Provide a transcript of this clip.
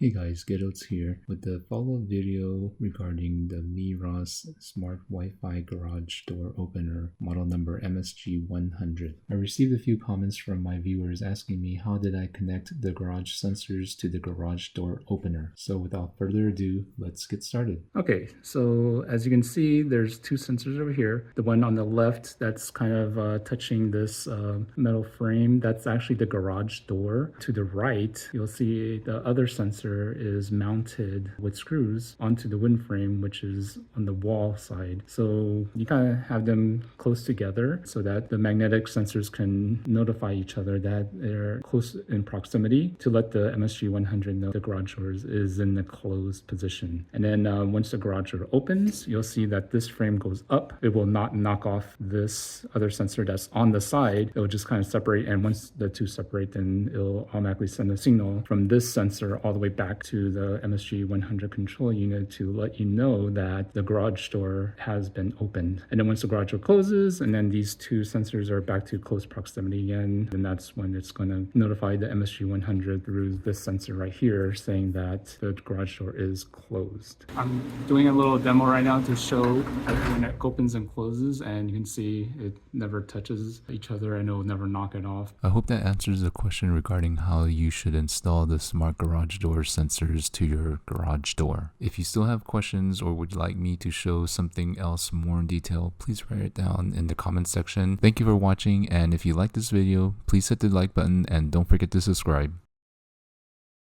Hey guys, Oats here with the follow-up video regarding the Meross Smart Wi-Fi Garage Door Opener model number MSG100. I received a few comments from my viewers asking me how did I connect the garage sensors to the garage door opener. So without further ado, let's get started. Okay, so as you can see, there's two sensors over here. The one on the left that's kind of touching this metal frame, that's actually the garage door. To the right, you'll see the other sensor is mounted with screws onto the wind frame, which is on the wall side. So you kind of have them close together so that the magnetic sensors can notify each other that they're close in proximity to let the MSG100 know the garage door is in the closed position. And then once the garage door opens, you'll see that this frame goes up. It will not knock off this other sensor that's on the side. It will just kind of separate, and once the two separate, then it'll automatically send a signal from this sensor all the way back to the MSG100 control unit to let you know that the garage door has been opened. And then once the garage door closes and then these two sensors are back to close proximity again, then that's when it's going to notify the MSG100 through this sensor right here saying that the garage door is closed. I'm doing a little demo right now to show when it opens and closes, and you can see it never touches each other and it'll never knock it off. I hope that answers the question regarding how you should install the smart garage door sensors to your garage door. If you still have questions or would like me to show something else more in detail, please write it down in the comment section. Thank you for watching, and if you like this video, please hit the like button and don't forget to subscribe.